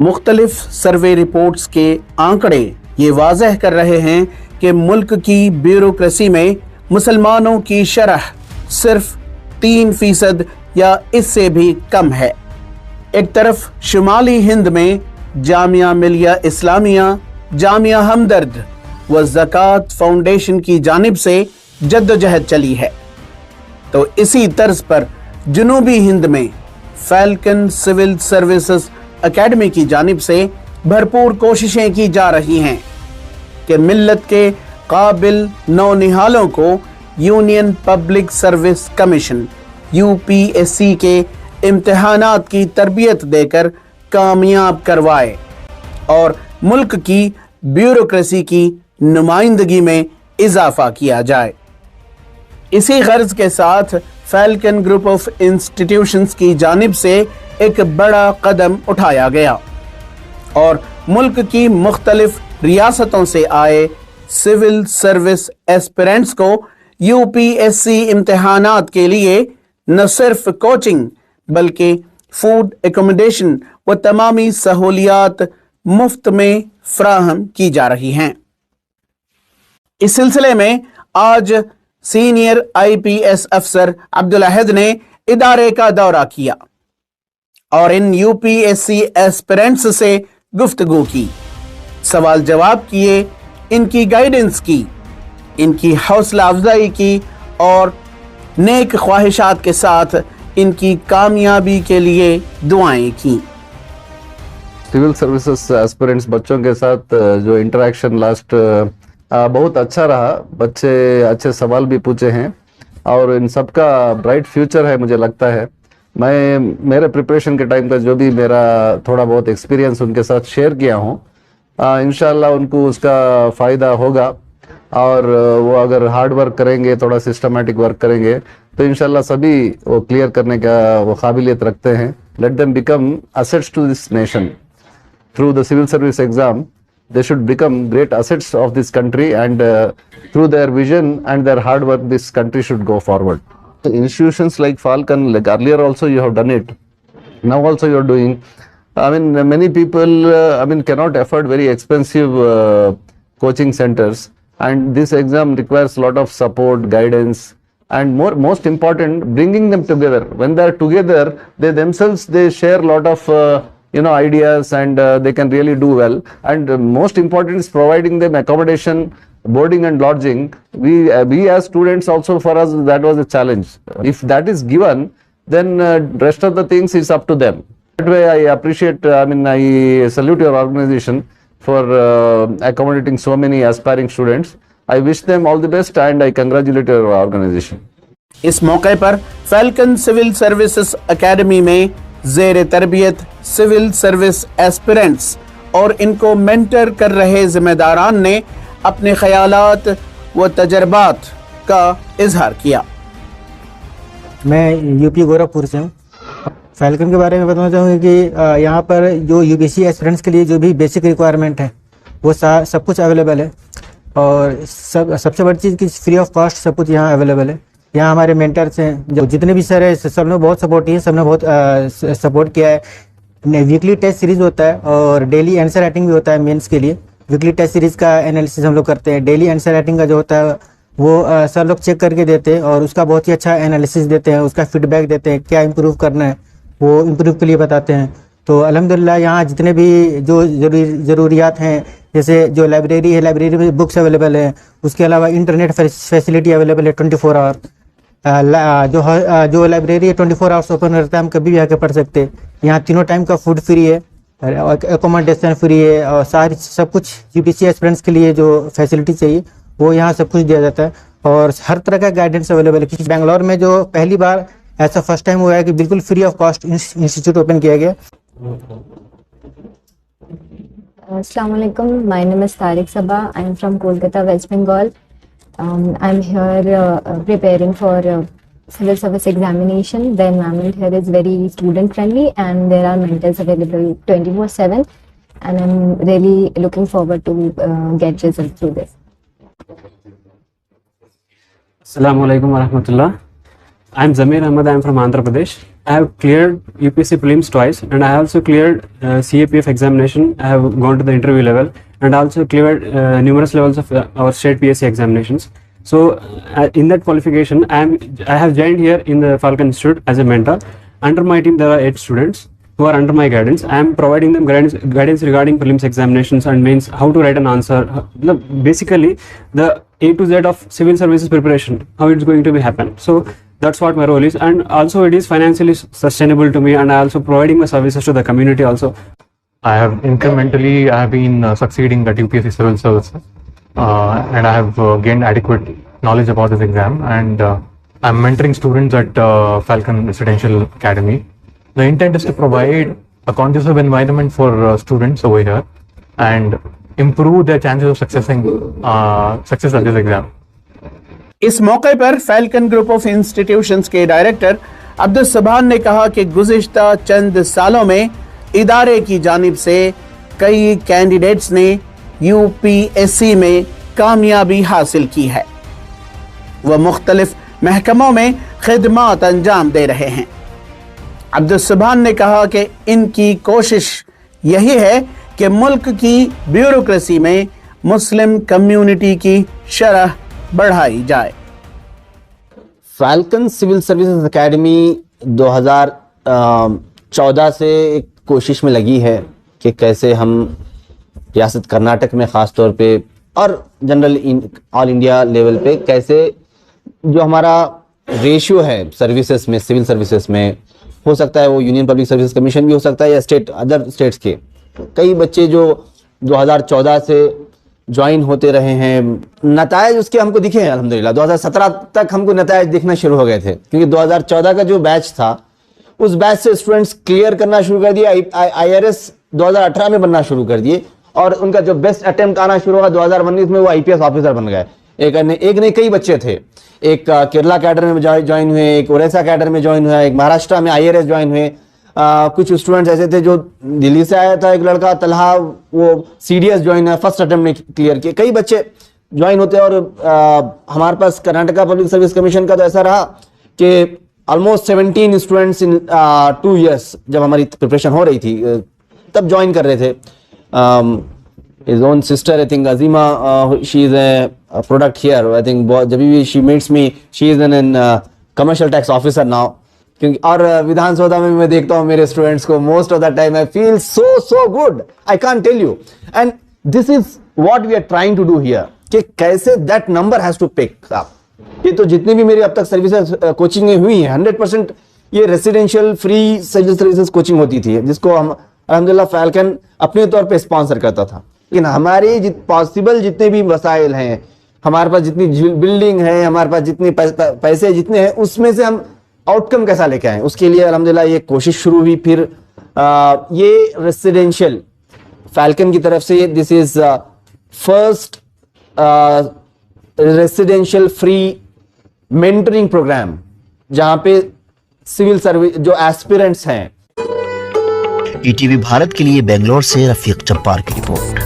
मुख्तलिफ सर्वे रिपोर्ट्स के आंकड़े ये वाज़ह कर रहे हैं कि मुल्क की ब्यूरोक्रेसी में मुसलमानों की शरह सिर्फ 3% या इससे भी कम है। एक तरफ शुमाली हिंद में जामिया मिलिया इस्लामिया, जामिया हमदर्द व ज़कात फाउंडेशन की जानिब से जद्दोजहद चली है, तो इसी तर्ज पर जनूबी हिंद में फैल्कन सिविल सर्विसेज एकेडमी की जानिब से भरपूर कोशिशें की जा रही हैं कि मिल्लत के काबिल नौनिहालों को union public service commission UPSC के इम्तिहानात की तरबियत देकर कामयाब करवाए और मुल्क की ब्यूरोक्रेसी की नुमाइंदगी में इजाफा किया जाए। इसी गर्ज के साथ फैल्कन ग्रुप ऑफ इंस्टीट्यूशंस की जानिब से एक बड़ा कदम उठाया गया और मुल्क की मुख्तलिफ रियासतों से आए सिविल सर्विस एस्पिरेंट्स को UPSC इम्तिहानात के लिए न सिर्फ कोचिंग बल्कि फूड एकोमोडेशन व तमामी सहूलियात मुफ्त में फ्राहम की जा रही हैं। इस सिलसिले में आज सीनियर IPS अफसर अब्दुल अहद ने इदारे का दौरा किया और इन UPSC एस्पिरेंट्स से गुफ्तगू की, सवाल जवाब किए, इनकी गाइडेंस की, इनकी हौसला अफजाई की और नेक ख्वाहिशात के साथ इनकी कामयाबी के लिए दुआएं की। सिविल सर्विसेज एस्पिरेंट्स बच्चों के साथ जो इंटरेक्शन लास्ट बहुत अच्छा रहा। बच्चे अच्छे सवाल भी पूछे हैं और इन सबका ब्राइट फ्यूचर है मुझे लगता है। मैं मेरे प्रिपरेशन के टाइम का जो भी मेरा थोड़ा बहुत एक्सपीरियंस उनके साथ शेयर किया हूँ, इंशाल्लाह उनको उसका फ़ायदा होगा और वो अगर हार्ड वर्क करेंगे, थोड़ा सिस्टमेटिक वर्क करेंगे तो इंशाल्लाह सभी वो क्लियर करने का वो काबिलियत रखते हैं। Let them become assets to this nation through the civil service exam. They should become great assets of this country and through their vision and their hard work this country should go forward. Institutions like Falcon, like earlier also you have done it, now also you are doing. I mean many people cannot afford very expensive coaching centers, and this exam requires a lot of support, guidance, and most important, bringing them together. When they are together, they themselves they share a lot of ideas and they can really do well. And most important is providing them accommodation, boarding and lodging. We as students also, for us that was a challenge. If that is given, then rest of the things is up to them. That way I appreciate, I salute your organization for accommodating so many aspiring students. I wish them all the best and I congratulate your organization. इस मौके पर falcon civil services academy में ज़ेर तरबियत civil service aspirants और इनको mentor कर रहे जिम्मेदारान ने अपने ख्यालात व तजर्बात का इजहार किया। मैं UP गोरखपुर से हूँ। फैल्कन के बारे में बताना चाहूँगी कि यहाँ पर जो UPSC एस्पिरेंट्स के लिए जो भी बेसिक रिक्वायरमेंट है वो सब कुछ अवेलेबल है और सबसे बड़ी चीज़ कि फ्री ऑफ कॉस्ट सब कुछ यहाँ अवेलेबल है। यहाँ हमारे मेंटर्स हैं जो जितने भी सर है सब ने बहुत सपोर्ट किया, सब ने बहुत सपोर्ट किया है। वीकली टेस्ट सीरीज होता है और डेली आंसर राइटिंग भी होता है मेंस के लिए। वीकली टेस्ट सीरीज का एनालिसिस हम लोग करते हैं। डेली आंसर राइटिंग का जो होता है वो सर लोग चेक करके देते हैं और उसका बहुत ही अच्छा एनालिसिस देते हैं, उसका फीडबैक देते हैं, क्या इम्प्रूव करना है वो इम्प्रूव के लिए बताते हैं। तो अल्हम्दुलिल्लाह यहाँ जितने भी जो ज़रूरियात हैं, जैसे जो लाइब्रेरी है, लाइब्रेरी में बुक्स अवेलेबल है, उसके अलावा इंटरनेट फैसिलिटी अवेलेबल है 24 आवर। जो लाइब्रेरी है 24 आवर्स ओपन रहता है, हम कभी भी आके पढ़ सकते हैं। यहाँ तीनों टाइम का फूड फ्री है, एकोमोडेशन फ्री है और सारी सब कुछ UPSC एस्पिरेंट्स के लिए जो फैसिलिटी चाहिए वो यहाँ सब कुछ दिया जाता है और हर तरह का गाइडेंस अवेलेबल है। क्योंकि बेंगलोर में जो पहली बार ऐसा फर्स्ट टाइम हुआ है कि बिल्कुल free of cost institute open किया गया। Assalamu alaikum. My name is Tariq Sabah. I am from Kolkata, West Bengal. I'm here preparing for civil service examination. The environment here is very student friendly and there are mentors available 24/7 and I'm really looking forward to get results through this. Assalamu alaikum warahmatullah. I'm Zamir Ahmed. I'm from Andhra Pradesh. I have cleared UPSC prelims twice, and I also cleared CAPF examination. I have gone to the interview level, and also cleared numerous levels of our state PSC examinations. So, in that qualification, I have joined here in the Falcon Institute as a mentor. Under my team, there are 8 students who are under my guidance. I am providing them guidance regarding prelims examinations and means how to write an answer. Basically, the A to Z of civil services preparation, how it's going to be happen. So that's what my role is, and also it is financially sustainable to me, and I also providing my services to the community also. I have been succeeding at UPSC Civil Services, and I have gained adequate knowledge about this exam, and I'm mentoring students at Falcon Residential Academy. The intent is to provide a conducive environment for students over here and improve their chances of success at this exam. इस मौके पर falcon group of institutions के director Abdul सुभान ने कहा कि गुज़िश्ता चंद सालों में इदारे की जानिब से कई कैंडिडेट्स ने यूपीएससी में कामयाबी हासिल की है। वह मुख्तलिफ महकमों में खिदमत अंजाम दे रहे हैं। अब्दुल सुभान ने कहा कि इनकी कोशिश यही है कि मुल्क की ब्यूरोक्रेसी में मुस्लिम कम्युनिटी की शरह बढ़ाई जाए। फैल्कन सिविल सर्विसेज एकेडमी 2014 से एक कोशिश में लगी है कि कैसे हम रियासत कर्नाटक में ख़ास तौर पे और जनरल ऑल इंडिया लेवल पे कैसे जो हमारा रेशियो है सर्विसेज में, सिविल सर्विसेज में, हो सकता है वो यूनियन पब्लिक सर्विस कमीशन भी हो सकता है या अदर स्टेट्स के कई बच्चे जो 2014 से ज्वाइन होते रहे हैं, नतायज उसके हमको दिखे हैं अल्हम्दुलिल्लाह। 2017 तक हमको नतायज दिखना शुरू हो गए थे, क्योंकि 2014 का जो बैच था उस बैच से स्टूडेंट्स क्लियर करना शुरू कर दिए। IRS 2018 में बनना शुरू कर दिए और उनका जो बेस्ट अटेम्प्ट आना शुरू हुआ 2019 में वो IPS ऑफिसर बन गए। एक नहीं कई बच्चे थे, एक केरला कैडर में ज्वाइन हुए, एक ओडिशा कैडर में ज्वाइन हुआ, एक महाराष्ट्र में IRS ज्वाइन हुए। कुछ स्टूडेंट्स ऐसे थे जो दिल्ली से आया था, एक लड़का तलहा, वो CDS ज्वाइन है, फर्स्ट अटेम्प्ट में क्लियर किए। कई बच्चे ज्वाइन होते हैं और हमारे पास कर्नाटका पब्लिक सर्विस कमीशन का तो ऐसा रहा कि ऑलमोस्ट 17 स्टूडेंट्स इन 2 years जब हमारी प्रिपरेशन हो रही थी तब ज्वाइन कर रहे थे। his own sister, I think Azima, she is a product here. I think जब भी she meets me, she is an commercial tax officer now. क्योंकि और विधानसभा में मैं देखता हूँ मेरे स्टूडेंट्स को, most of the time I feel so good, I can't tell you. And this is what we are trying to do here, कि कैसे that number has to pick up. ये तो जितनी भी मेरी अब तक सर्विसेज कोचिंग हुई है 100% ये residential free civil services coaching होती थी, जिसको हम अल्हम्दुलिल्लाह फैल्कन अपने तौर पे स्पॉन्सर करता था। लेकिन हमारे पॉसिबल जितने भी वसाइल हैं, हमारे पास जितनी बिल्डिंग है, हमारे पास जितने पैसे जितने हैं, उसमें से हम आउटकम कैसा लेके आए, उसके लिए अल्हम्दुलिल्लाह ये कोशिश शुरू हुई। फिर ये रेसिडेंशियल फैल्कन की तरफ से this is first residential free mentoring programme, जहां पे सिविल सर्विस जो एस्पिरेंट्स हैं। ETV भारत के लिए बेंगलोर से रफीक जब्बार की रिपोर्ट।